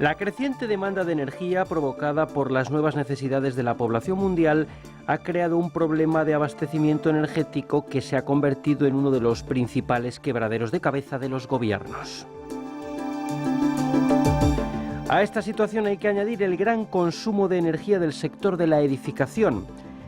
La creciente demanda de energía provocada por las nuevas necesidades de la población mundial ha creado un problema de abastecimiento energético que se ha convertido en uno de los principales quebraderos de cabeza de los gobiernos. A esta situación hay que añadir el gran consumo de energía del sector de la edificación.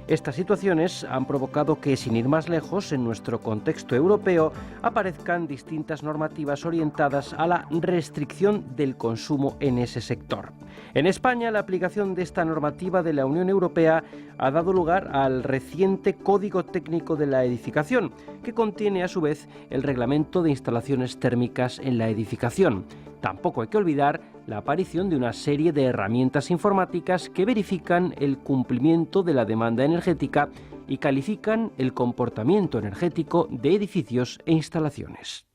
Estas situaciones han provocado que, sin ir más lejos, en nuestro contexto europeo, aparezcan distintas normativas orientadas a la restricción del consumo en ese sector. En España, la aplicación de esta normativa de la Unión Europea ha dado lugar al reciente Código Técnico de la Edificación, que contiene a su vez el Reglamento de Instalaciones Térmicas en la Edificación. Tampoco hay que olvidar la aparición de una serie de herramientas informáticas que verifican el cumplimiento de la demanda energética y califican el comportamiento energético de edificios e instalaciones.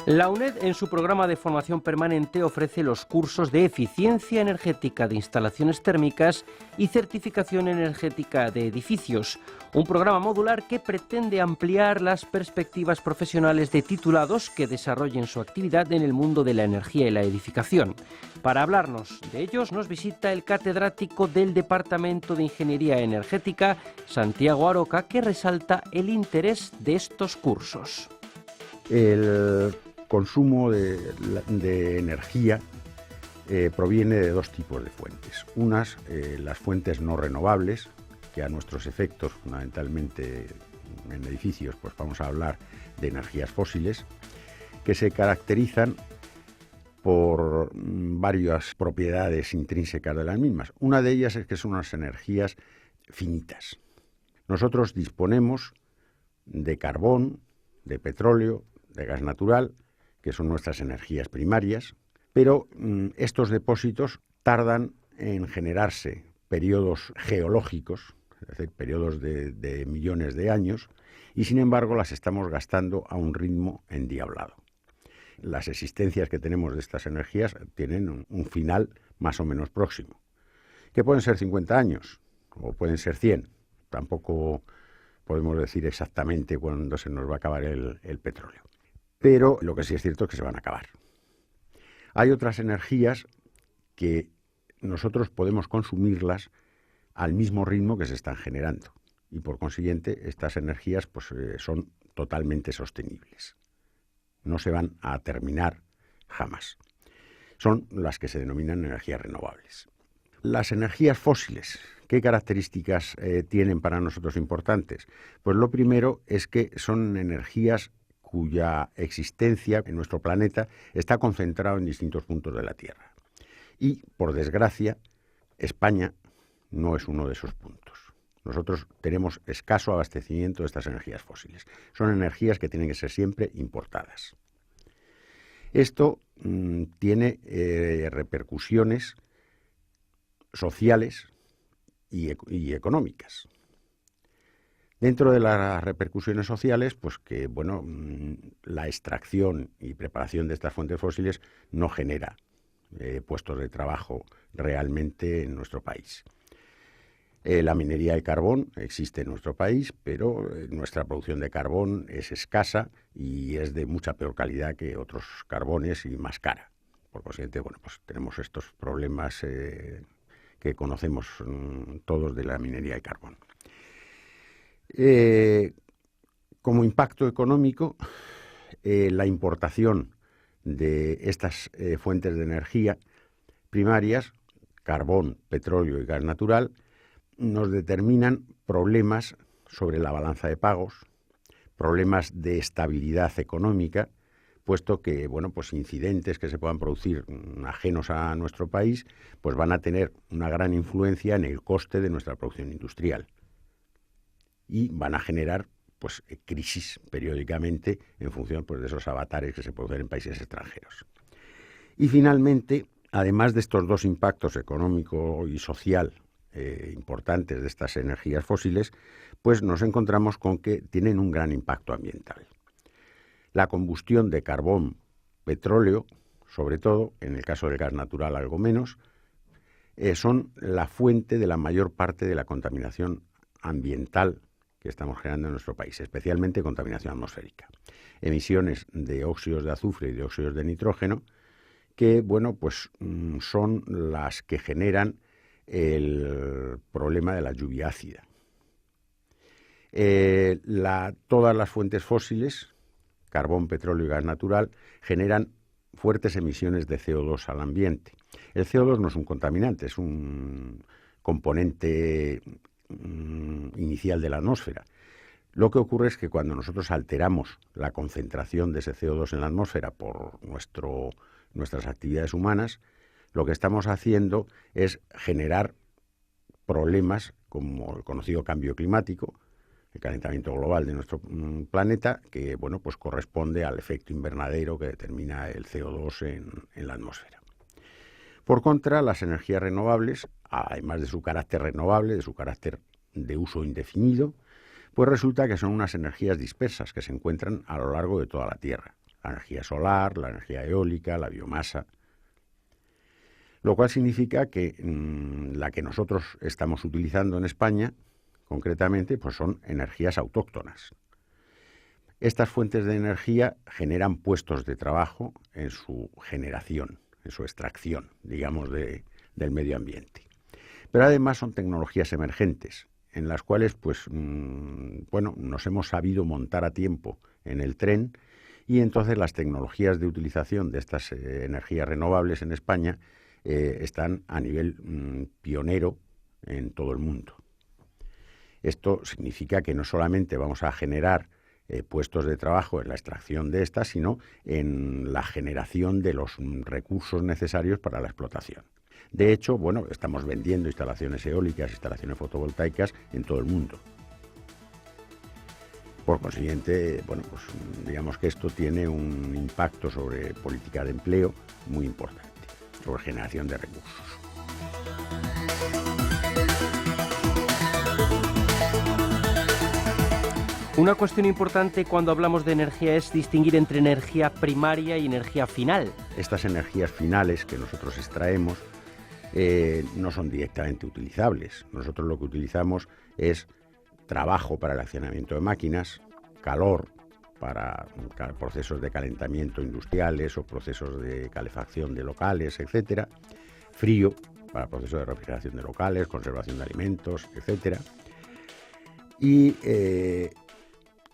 La UNED, en su programa de formación permanente, ofrece los cursos de eficiencia energética de instalaciones térmicas y certificación energética de edificios, un programa modular que pretende ampliar las perspectivas profesionales de titulados que desarrollen su actividad en el mundo de la energía y la edificación. Para hablarnos de ellos nos visita el catedrático del Departamento de Ingeniería Energética, Santiago Aroca, que resalta el interés de estos cursos. El consumo de energía proviene de dos tipos de fuentes. Unas, las fuentes no renovables, que a nuestros efectos, fundamentalmente en edificios, pues vamos a hablar de energías fósiles, que se caracterizan por varias propiedades intrínsecas de las mismas. Una de ellas es que son unas energías finitas. Nosotros disponemos de carbón, de petróleo, de gas natural, que son nuestras energías primarias, pero estos depósitos tardan en generarse periodos geológicos, es decir, periodos de millones de años, y sin embargo las estamos gastando a un ritmo endiablado. Las existencias que tenemos de estas energías tienen un final más o menos próximo, que pueden ser 50 años o pueden ser 100. Tampoco podemos decir exactamente cuándo se nos va a acabar el petróleo. Pero lo que sí es cierto es que se van a acabar. Hay otras energías que nosotros podemos consumirlas al mismo ritmo que se están generando y por consiguiente estas energías pues, son totalmente sostenibles. No se van a terminar jamás. Son las que se denominan energías renovables. Las energías fósiles, ¿qué características tienen para nosotros importantes? Pues lo primero es que son energías cuya existencia en nuestro planeta está concentrada en distintos puntos de la Tierra. Y, por desgracia, España no es uno de esos puntos. Nosotros tenemos escaso abastecimiento de estas energías fósiles. Son energías que tienen que ser siempre importadas. Esto tiene repercusiones sociales y económicas. Dentro de las repercusiones sociales, pues que bueno, la extracción y preparación de estas fuentes fósiles no genera puestos de trabajo realmente en nuestro país. La minería de carbón existe en nuestro país, pero nuestra producción de carbón es escasa y es de mucha peor calidad que otros carbones y más cara. Por consiguiente, bueno, pues tenemos estos problemas que conocemos todos de la minería de carbón. Como impacto económico, la importación de estas fuentes de energía primarias, carbón, petróleo y gas natural, nos determinan problemas sobre la balanza de pagos, problemas de estabilidad económica, puesto que bueno, pues incidentes que se puedan producir ajenos a nuestro país, pues van a tener una gran influencia en el coste de nuestra producción industrial. Y van a generar pues, crisis periódicamente en función pues, de esos avatares que se producen en países extranjeros. Y finalmente, además de estos dos impactos económico y social importantes de estas energías fósiles, pues nos encontramos con que tienen un gran impacto ambiental. La combustión de carbón, petróleo, sobre todo, en el caso del gas natural algo menos, son la fuente de la mayor parte de la contaminación ambiental que estamos generando en nuestro país, especialmente contaminación atmosférica. Emisiones de óxidos de azufre y de óxidos de nitrógeno que, bueno, pues son las que generan el problema de la lluvia ácida. Todas las fuentes fósiles, carbón, petróleo y gas natural, generan fuertes emisiones de CO2 al ambiente. El CO2 no es un contaminante, es un componente inicial de la atmósfera. Lo que ocurre es que cuando nosotros alteramos la concentración de ese CO2 en la atmósfera por nuestras actividades humanas, lo que estamos haciendo es generar problemas como el conocido cambio climático, el calentamiento global de nuestro planeta, que bueno, pues corresponde al efecto invernadero que determina el CO2 en la atmósfera. Por contra, las energías renovables, además de su carácter renovable, de su carácter de uso indefinido, pues resulta que son unas energías dispersas que se encuentran a lo largo de toda la Tierra. La energía solar, la energía eólica, la biomasa. Lo cual significa que la que nosotros estamos utilizando en España, concretamente, pues son energías autóctonas. Estas fuentes de energía generan puestos de trabajo en su generación, en su extracción, digamos, del medio ambiente. Pero además son tecnologías emergentes, en las cuales, pues, bueno, nos hemos sabido montar a tiempo en el tren, y entonces las tecnologías de utilización de estas energías renovables en España están a nivel pionero en todo el mundo. Esto significa que no solamente vamos a generar puestos de trabajo en la extracción de estas, sino en la generación de los recursos necesarios para la explotación. De hecho, bueno, estamos vendiendo instalaciones eólicas, instalaciones fotovoltaicas en todo el mundo. Por consiguiente, bueno, pues digamos que esto tiene un impacto sobre política de empleo muy importante, sobre generación de recursos. Una cuestión importante cuando hablamos de energía es distinguir entre energía primaria y energía final. Estas energías finales que nosotros extraemos no son directamente utilizables. Nosotros lo que utilizamos es trabajo para el accionamiento de máquinas, calor para procesos de calentamiento industriales o procesos de calefacción de locales, etcétera, frío para procesos de refrigeración de locales, conservación de alimentos, etcétera. Y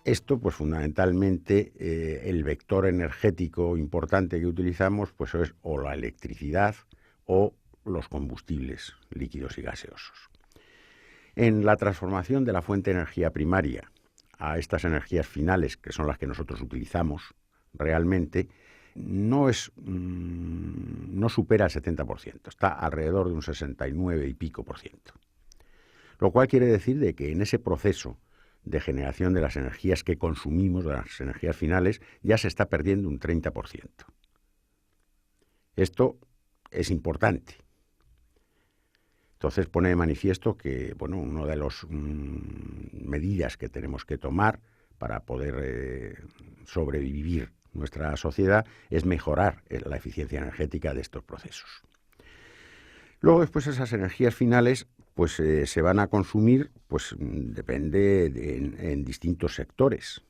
esto, pues fundamentalmente, el vector energético importante que utilizamos, pues es o la electricidad o los combustibles líquidos y gaseosos. En la transformación de la fuente de energía primaria a estas energías finales, que son las que nosotros utilizamos realmente, no supera el 70%, está alrededor de un 69 y pico por ciento. Lo cual quiere decir de que en ese proceso de generación de las energías que consumimos, de las energías finales, ya se está perdiendo un 30%. Esto es importante. Entonces pone de manifiesto que, bueno, una de las medidas que tenemos que tomar para poder sobrevivir nuestra sociedad es mejorar la eficiencia energética de estos procesos. Luego, después, esas energías finales pues se van a consumir, pues depende en distintos sectores.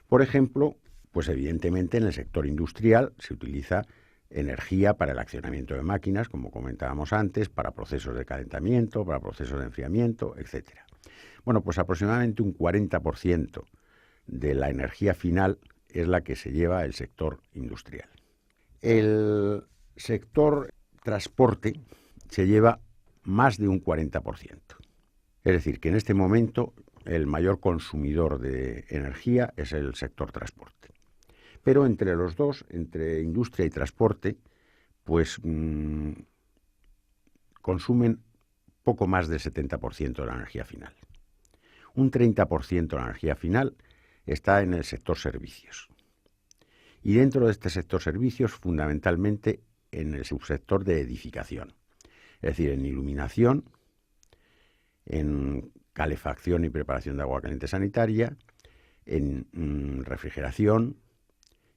Por ejemplo, pues evidentemente en el sector industrial se utiliza energía para el accionamiento de máquinas, como comentábamos antes, para procesos de calentamiento, para procesos de enfriamiento, etcétera. Bueno, pues aproximadamente un 40% de la energía final es la que se lleva el sector industrial. El sector transporte se lleva más de un 40%. Es decir, que en este momento el mayor consumidor de energía es el sector transporte. Pero entre los dos, entre industria y transporte, pues consumen poco más del 70% de la energía final. Un 30% de la energía final está en el sector servicios. Y dentro de este sector servicios, fundamentalmente en el subsector de edificación. Es decir, en iluminación, en calefacción y preparación de agua caliente sanitaria, en refrigeración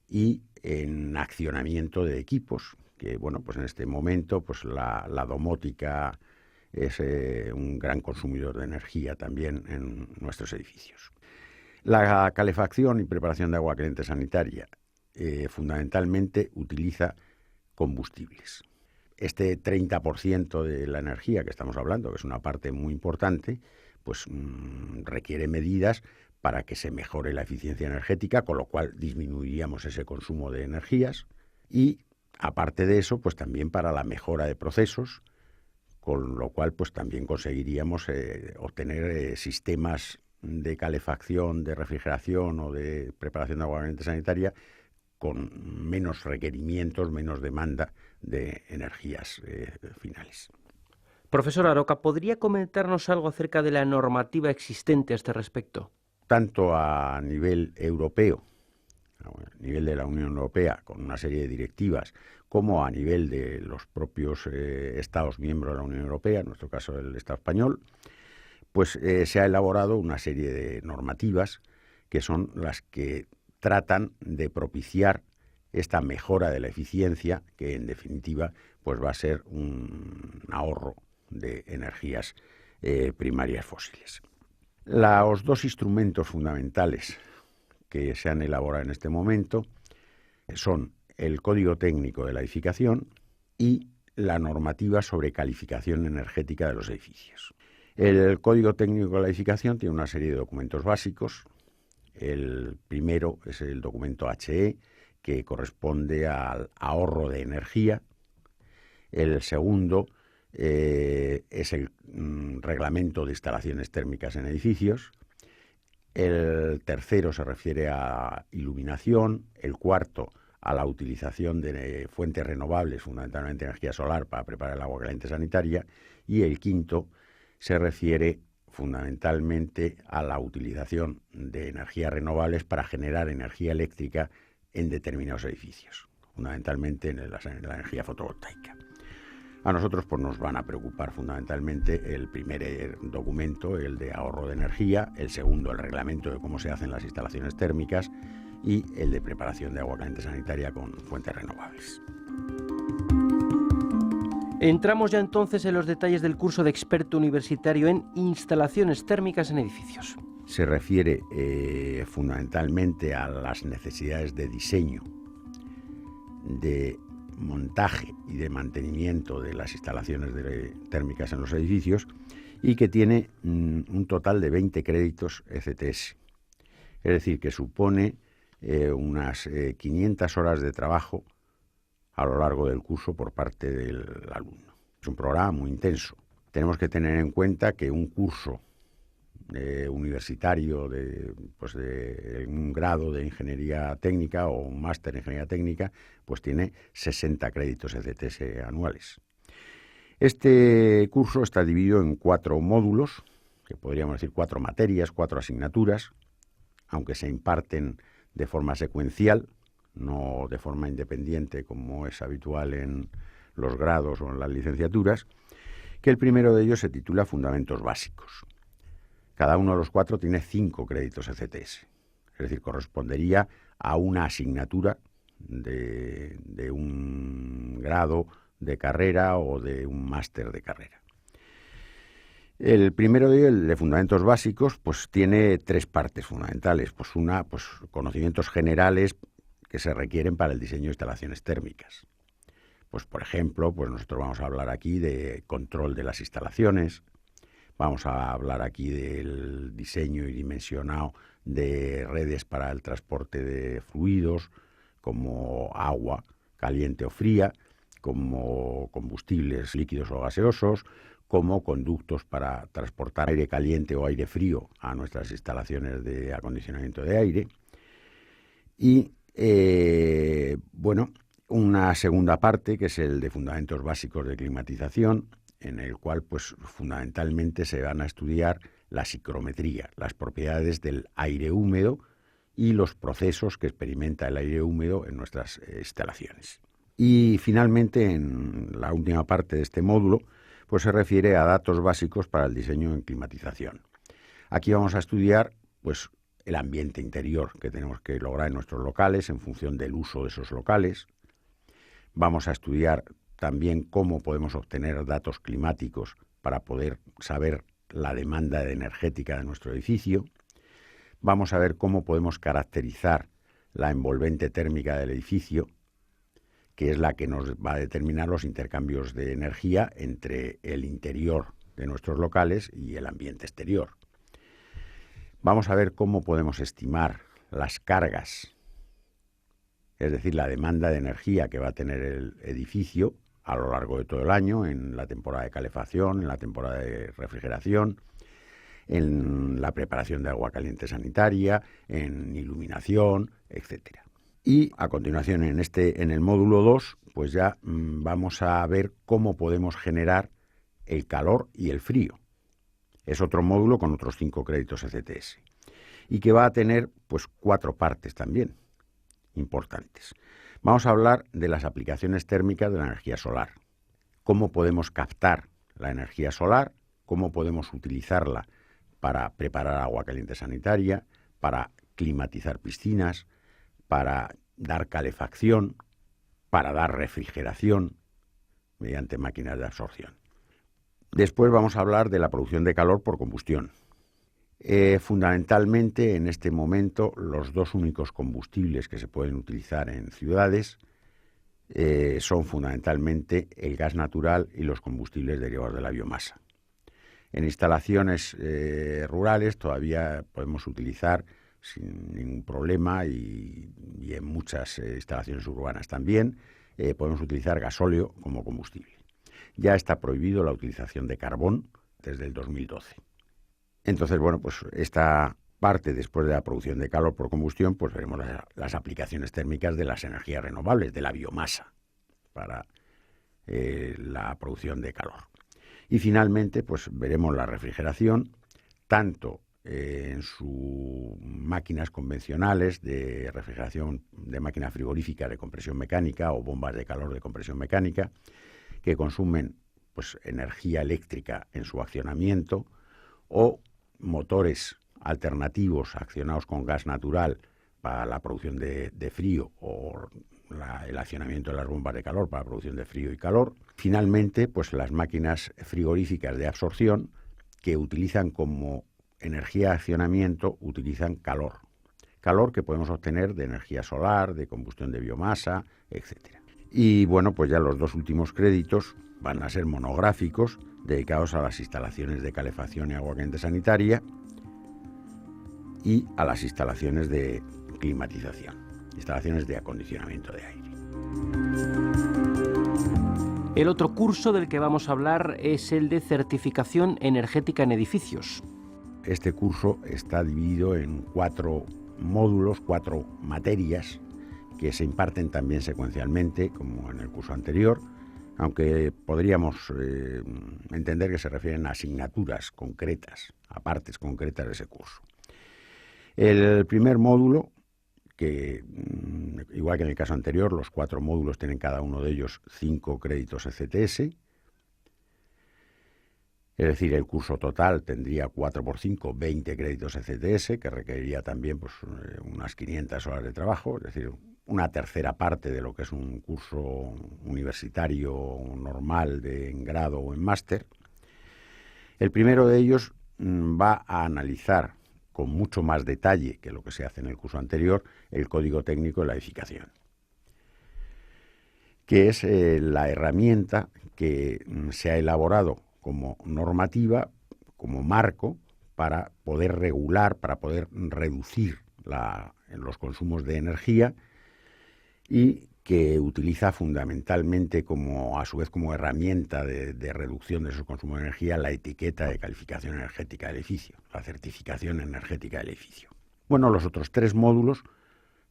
y en accionamiento de equipos, que bueno, pues en este momento pues la domótica es un gran consumidor de energía también en nuestros edificios. La calefacción y preparación de agua caliente sanitaria fundamentalmente utiliza combustibles. Este 30% de la energía que estamos hablando, que es una parte muy importante, pues requiere medidas para que se mejore la eficiencia energética, con lo cual disminuiríamos ese consumo de energías y, aparte de eso, pues también para la mejora de procesos, con lo cual pues también conseguiríamos obtener sistemas de calefacción, de refrigeración o de preparación de agua caliente sanitaria con menos requerimientos, menos demanda de energías finales. Profesor Aroca, ¿podría comentarnos algo acerca de la normativa existente a este respecto? Tanto a nivel europeo, a nivel de la Unión Europea, con una serie de directivas, como a nivel de los propios Estados miembros de la Unión Europea, en nuestro caso el Estado español, pues se ha elaborado una serie de normativas que son las que tratan de propiciar esta mejora de la eficiencia, que en definitiva pues va a ser un ahorro de energías primarias fósiles. Los dos instrumentos fundamentales que se han elaborado en este momento son el Código Técnico de la Edificación y la normativa sobre calificación energética de los edificios. El Código Técnico de la Edificación tiene una serie de documentos básicos. El primero es el documento HE, que corresponde al ahorro de energía. El segundo es el reglamento de instalaciones térmicas en edificios. El tercero se refiere a iluminación. El cuarto a la utilización de fuentes renovables, fundamentalmente energía solar, para preparar el agua caliente sanitaria. Y el quinto se refiere fundamentalmente a la utilización de energías renovables para generar energía eléctrica en determinados edificios, fundamentalmente en la energía fotovoltaica. A nosotros pues, nos van a preocupar fundamentalmente el primer documento, el de ahorro de energía, el segundo, el reglamento de cómo se hacen las instalaciones térmicas y el de preparación de agua caliente sanitaria con fuentes renovables. Entramos ya entonces en los detalles del curso de experto universitario en instalaciones térmicas en edificios. Se refiere fundamentalmente a las necesidades de diseño, de montaje y de mantenimiento de las instalaciones térmicas en los edificios y que tiene un total de 20 créditos ECTS. Es decir, que supone unas 500 horas de trabajo a lo largo del curso por parte del alumno. Es un programa muy intenso. Tenemos que tener en cuenta que un curso universitario de un grado de ingeniería técnica o un máster en ingeniería técnica, pues tiene 60 créditos ECTS anuales. Este curso está dividido en 4 módulos, que podríamos decir 4 materias, 4 asignaturas, aunque se imparten de forma secuencial, no de forma independiente como es habitual en los grados o en las licenciaturas, que el primero de ellos se titula Fundamentos Básicos. Cada uno de los 4 tiene 5 créditos ECTS, es decir, correspondería a una asignatura de un grado de carrera o de un máster de carrera. El primero de ellos, el de Fundamentos Básicos, pues tiene 3 partes fundamentales. Pues una, pues conocimientos generales que se requieren para el diseño de instalaciones térmicas. Pues por ejemplo, pues nosotros vamos a hablar aquí de control de las instalaciones, vamos a hablar aquí del diseño y dimensionado de redes para el transporte de fluidos, como agua caliente o fría, como combustibles líquidos o gaseosos, como conductos para transportar aire caliente o aire frío a nuestras instalaciones de acondicionamiento de aire. Y una segunda parte, que es el de Fundamentos Básicos de Climatización, en el cual pues fundamentalmente se van a estudiar la psicometría, las propiedades del aire húmedo y los procesos que experimenta el aire húmedo en nuestras instalaciones. Y finalmente, en la última parte de este módulo, pues se refiere a datos básicos para el diseño en climatización. Aquí vamos a estudiar pues el ambiente interior que tenemos que lograr en nuestros locales en función del uso de esos locales. Vamos a estudiar también cómo podemos obtener datos climáticos para poder saber la demanda energética de nuestro edificio. Vamos a ver cómo podemos caracterizar la envolvente térmica del edificio, que es la que nos va a determinar los intercambios de energía entre el interior de nuestros locales y el ambiente exterior. Vamos a ver cómo podemos estimar las cargas, es decir, la demanda de energía que va a tener el edificio a lo largo de todo el año, en la temporada de calefacción, en la temporada de refrigeración, en la preparación de agua caliente sanitaria, en iluminación, etcétera. Y a continuación, en el módulo 2, pues ya vamos a ver cómo podemos generar el calor y el frío. Es otro módulo con otros 5 créditos ECTS y que va a tener pues 4 partes también importantes. Vamos a hablar de las aplicaciones térmicas de la energía solar, cómo podemos captar la energía solar, cómo podemos utilizarla para preparar agua caliente sanitaria, para climatizar piscinas, para dar calefacción, para dar refrigeración mediante máquinas de absorción. Después vamos a hablar de la producción de calor por combustión. Fundamentalmente, en este momento, los 2 únicos combustibles que se pueden utilizar en ciudades son fundamentalmente el gas natural y los combustibles derivados de la biomasa. En instalaciones rurales todavía podemos utilizar sin ningún problema y en muchas instalaciones urbanas también podemos utilizar gasóleo como combustible. Ya está prohibido la utilización de carbón desde el 2012. Entonces, bueno, pues esta parte, después de la producción de calor por combustión, pues veremos las aplicaciones térmicas de las energías renovables, de la biomasa, para la producción de calor. Y finalmente, pues veremos la refrigeración, tanto en sus máquinas convencionales de refrigeración de máquina frigorífica de compresión mecánica o bombas de calor de compresión mecánica, que consumen pues energía eléctrica en su accionamiento, o motores alternativos accionados con gas natural para la producción de frío o el accionamiento de las bombas de calor para la producción de frío y calor. Finalmente, pues las máquinas frigoríficas de absorción que utilizan como energía de accionamiento, utilizan calor. Calor que podemos obtener de energía solar, de combustión de biomasa, etcétera. Y bueno, pues ya los 2 últimos créditos van a ser monográficos, dedicados a las instalaciones de calefacción y agua caliente sanitaria y a las instalaciones de climatización, instalaciones de acondicionamiento de aire. El otro curso del que vamos a hablar es el de certificación energética en edificios. Este curso está dividido en 4 módulos, 4 materias que se imparten también secuencialmente, como en el curso anterior, aunque podríamos entender que se refieren a asignaturas concretas, a partes concretas de ese curso. El primer módulo, que igual que en el caso anterior, los 4 módulos tienen cada uno de ellos 5 créditos ECTS, es decir, el curso total tendría 4 por 5, 20 créditos ECTS, que requeriría también pues, unas 500 horas de trabajo, es decir, una tercera parte de lo que es un curso universitario normal en grado o en máster. El primero de ellos va a analizar con mucho más detalle que lo que se hace en el curso anterior el código técnico de la edificación, que es la herramienta que se ha elaborado como normativa, como marco, para poder regular, para poder reducir los consumos de energía y que utiliza fundamentalmente a su vez como herramienta de reducción de esos consumos de energía la etiqueta de calificación energética del edificio, la certificación energética del edificio. Bueno, los otros 3 módulos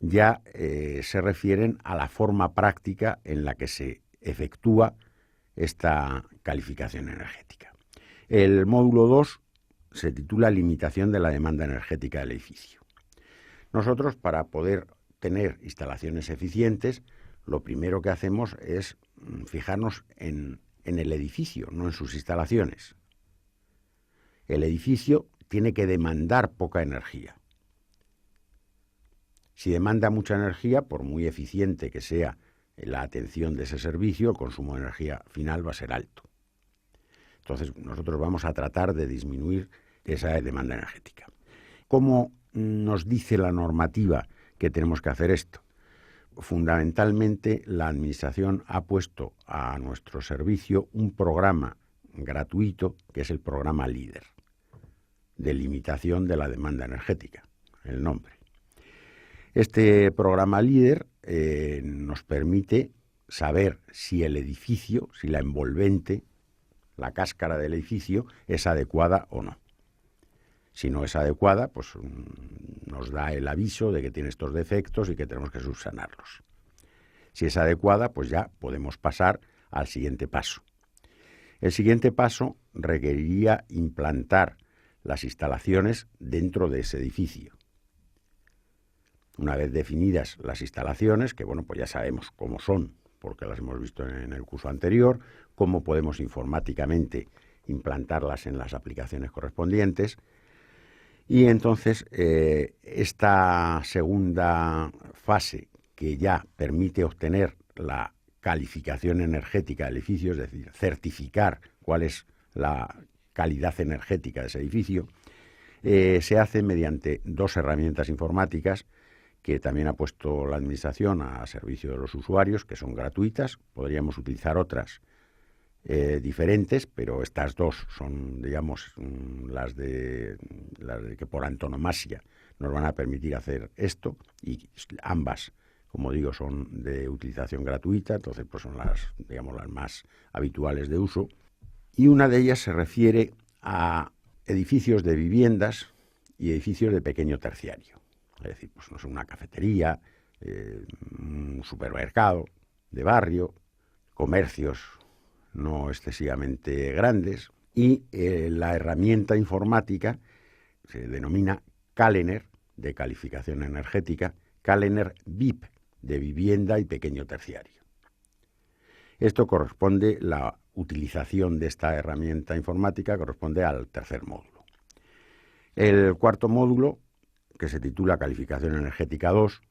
ya se refieren a la forma práctica en la que se efectúa esta calificación energética. El módulo 2 se titula Limitación de la demanda energética del edificio. Nosotros, para poder tener instalaciones eficientes, lo primero que hacemos es fijarnos en el edificio, no en sus instalaciones. El edificio tiene que demandar poca energía. Si demanda mucha energía, por muy eficiente que sea la atención de ese servicio, el consumo de energía final va a ser alto. Entonces, nosotros vamos a tratar de disminuir esa demanda energética. ¿Cómo nos dice la normativa que tenemos que hacer esto? fundamentalmente la Administración ha puesto a nuestro servicio un programa gratuito que es el programa LEADER, de limitación de la demanda energética, el nombre. Este programa LEADER nos permite saber si el edificio, si la envolvente, la cáscara del edificio es adecuada o no. Si no es adecuada, pues nos da el aviso de que tiene estos defectos y que tenemos que subsanarlos. Si es adecuada, pues ya podemos pasar al siguiente paso. El siguiente paso requeriría implantar las instalaciones dentro de ese edificio. Una vez definidas las instalaciones, que bueno, pues ya sabemos cómo son, porque las hemos visto en el curso anterior, cómo podemos informáticamente implantarlas en las aplicaciones correspondientes. Y entonces esta segunda fase, que ya permite obtener la calificación energética del edificio, es decir, certificar cuál es la calidad energética de ese edificio, se hace mediante dos herramientas informáticas que también ha puesto la Administración a servicio de los usuarios, que son gratuitas. Podríamos utilizar otras diferentes, pero estas dos son, digamos, las de que por antonomasia nos van a permitir hacer esto, y ambas, como digo, son de utilización gratuita, entonces pues son las, digamos, las más habituales de uso. Y una de ellas se refiere a edificios de viviendas y edificios de pequeño terciario. Es decir, pues no sé, una cafetería, un supermercado de barrio, comercios no excesivamente grandes, y la herramienta informática se denomina Calener, de calificación energética, Calener VIP, de vivienda y pequeño terciario. Esto corresponde, la utilización de esta herramienta informática corresponde al tercer módulo. El cuarto módulo, que se titula Calificación Energética 2,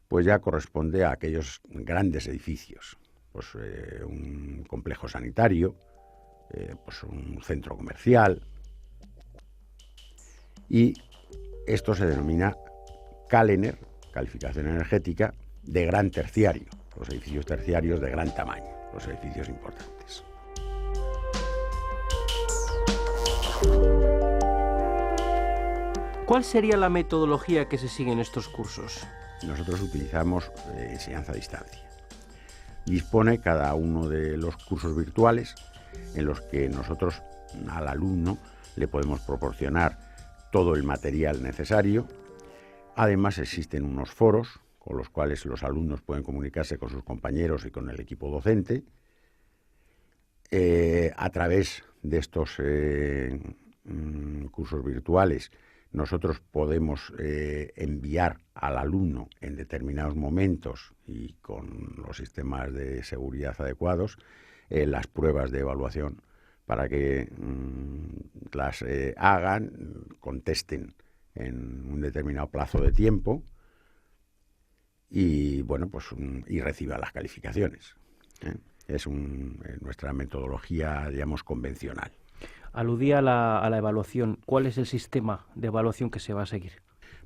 pues ya corresponde a aquellos grandes edificios, pues un complejo sanitario, pues un centro comercial, y esto se denomina Calener, calificación energética de gran terciario, los edificios terciarios de gran tamaño, los edificios importantes. ¿Cuál sería la metodología que se sigue en estos cursos? Nosotros utilizamos enseñanza a distancia. Dispone cada uno de los cursos virtuales en los que nosotros al alumno le podemos proporcionar todo el material necesario. Además existen unos foros con los cuales los alumnos pueden comunicarse con sus compañeros y con el equipo docente. A través de estos cursos virtuales nosotros podemos enviar al alumno en determinados momentos y con los sistemas de seguridad adecuados las pruebas de evaluación para que las hagan, contesten en un determinado plazo de tiempo y bueno, pues y reciban las calificaciones. Es nuestra metodología, digamos, convencional. Aludía a la evaluación. ¿Cuál es el sistema de evaluación que se va a seguir?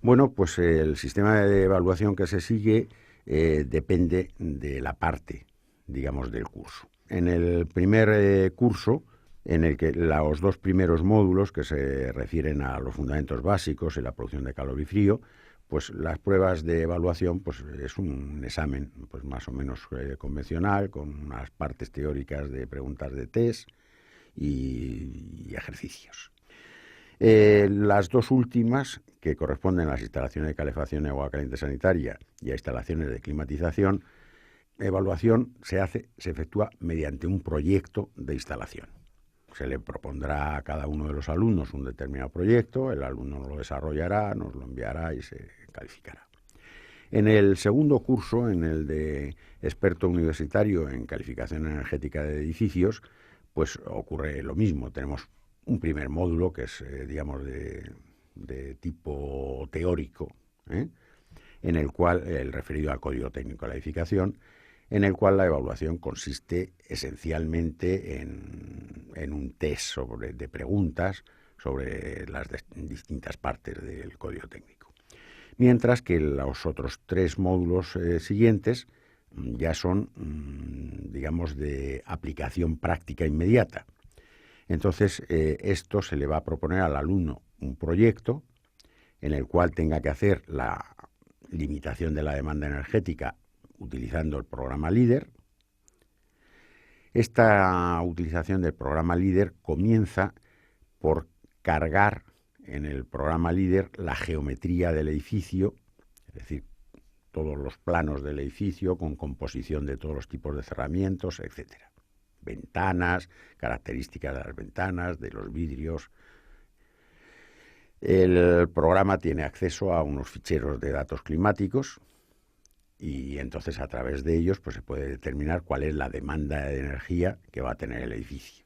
Bueno, pues el sistema de evaluación que se sigue depende de la parte, digamos, del curso. En el primer curso, en el que los dos primeros módulos que se refieren a los fundamentos básicos y la producción de calor y frío, pues las pruebas de evaluación pues es un examen pues más o menos convencional, con unas partes teóricas de preguntas de test y ejercicios. Las dos últimas, que corresponden a las instalaciones de calefacción y agua caliente sanitaria y a instalaciones de climatización, la evaluación se efectúa mediante un proyecto de instalación. Se le propondrá a cada uno de los alumnos un determinado proyecto, el alumno lo desarrollará, nos lo enviará y se calificará. En el segundo curso, en el de experto universitario en calificación energética de edificios, pues ocurre lo mismo. Tenemos un primer módulo que es, digamos, de tipo teórico, en el cual, el referido al Código Técnico de la Edificación, en el cual la evaluación consiste esencialmente en un test de preguntas sobre las distintas partes del Código Técnico. mientras que los otros 3 módulos siguientes ya son, digamos, de aplicación práctica inmediata. Entonces, esto se le va a proponer al alumno un proyecto en el cual tenga que hacer la limitación de la demanda energética utilizando el programa LEADER. Esta utilización del programa LEADER comienza por cargar en el programa LEADER la geometría del edificio, es decir, todos los planos del edificio con composición de todos los tipos de cerramientos, etcétera. Ventanas, características de las ventanas, de los vidrios. El programa tiene acceso a unos ficheros de datos climáticos y entonces a través de ellos pues, se puede determinar cuál es la demanda de energía que va a tener el edificio.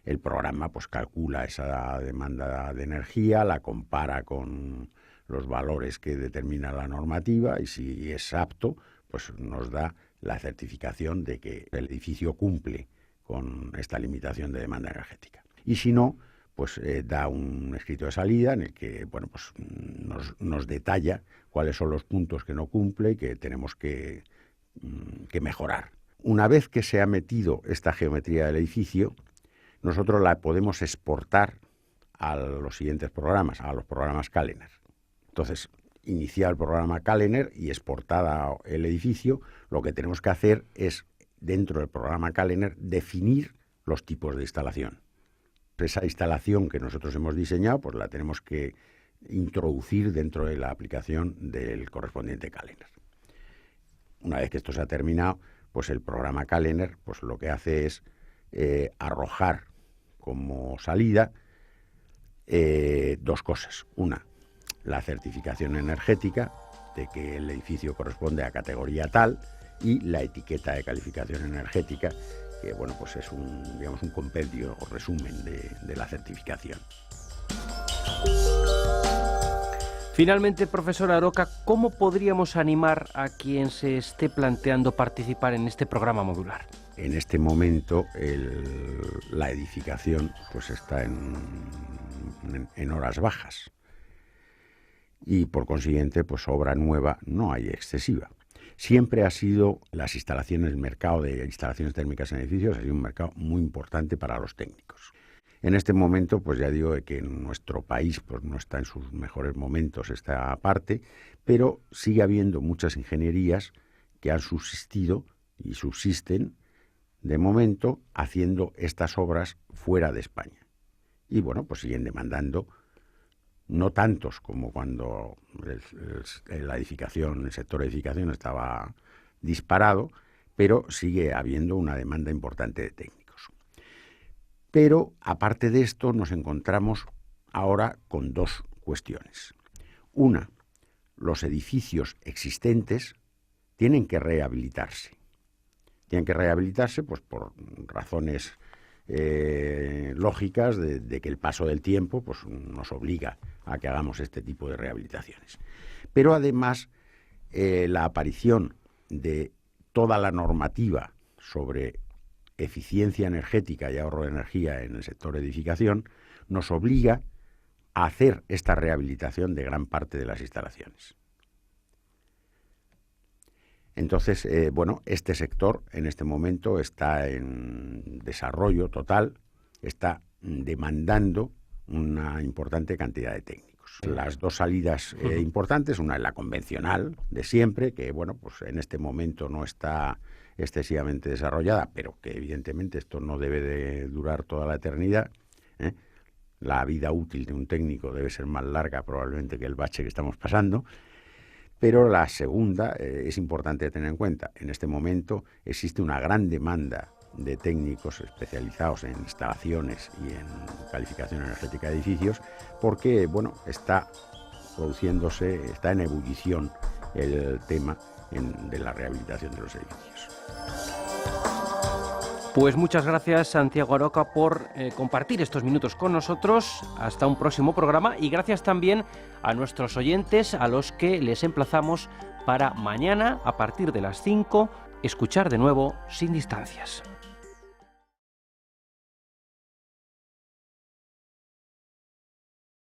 El programa pues, calcula esa demanda de energía, la compara con los valores que determina la normativa y si es apto, pues nos da la certificación de que el edificio cumple con esta limitación de demanda energética. Y si no, pues da un escrito de salida en el que bueno, pues, nos detalla cuáles son los puntos que no cumple y que tenemos que mejorar. Una vez que se ha metido esta geometría del edificio, nosotros la podemos exportar a los siguientes programas, a los programas Calener. Entonces, iniciar el programa Calener y exportada el edificio, lo que tenemos que hacer es, dentro del programa Calener, definir los tipos de instalación. Esa instalación que nosotros hemos diseñado, pues la tenemos que introducir dentro de la aplicación del correspondiente Calener. Una vez que esto se ha terminado, pues el programa Calener pues lo que hace es arrojar como salida 2 cosas. Una, la certificación energética de que el edificio corresponde a categoría tal y la etiqueta de calificación energética, que bueno, pues es un compendio o resumen de la certificación. Finalmente, profesor Aroca, ¿cómo podríamos animar a quien se esté planteando participar en este programa modular? En este momento la edificación pues está en horas bajas y por consiguiente pues obra nueva no hay excesiva. Siempre ha sido el mercado de instalaciones térmicas en edificios ha sido un mercado muy importante para los técnicos. En este momento, pues ya digo que en nuestro país pues no está en sus mejores momentos esta parte, pero sigue habiendo muchas ingenierías que han subsistido y subsisten de momento haciendo estas obras fuera de España. Y bueno, pues siguen demandando, no tantos como cuando la edificación, el sector de edificación estaba disparado, pero sigue habiendo una demanda importante de técnicos. Pero aparte de esto nos encontramos ahora con 2 cuestiones. Una, los edificios existentes tienen que rehabilitarse. Tienen que rehabilitarse pues, por razones lógicas de que el paso del tiempo pues, nos obliga a que hagamos este tipo de rehabilitaciones. Pero además la aparición de toda la normativa sobre eficiencia energética y ahorro de energía en el sector de edificación nos obliga a hacer esta rehabilitación de gran parte de las instalaciones. Entonces, bueno, este sector en este momento está en desarrollo total, está demandando una importante cantidad de técnicos. Las 2 salidas importantes, una es la convencional de siempre, que bueno, pues en este momento no está excesivamente desarrollada, pero que evidentemente esto no debe de durar toda la eternidad, ¿eh? La vida útil de un técnico debe ser más larga probablemente que el bache que estamos pasando. Pero la segunda es importante tener en cuenta. En este momento existe una gran demanda de técnicos especializados en instalaciones y en calificación energética de edificios porque, bueno, está en ebullición el tema de la rehabilitación de los edificios. Pues muchas gracias, Santiago Aroca, por compartir estos minutos con nosotros. Hasta un próximo programa y gracias también a nuestros oyentes a los que les emplazamos para mañana, a partir de las 5, escuchar de nuevo Sin Distancias.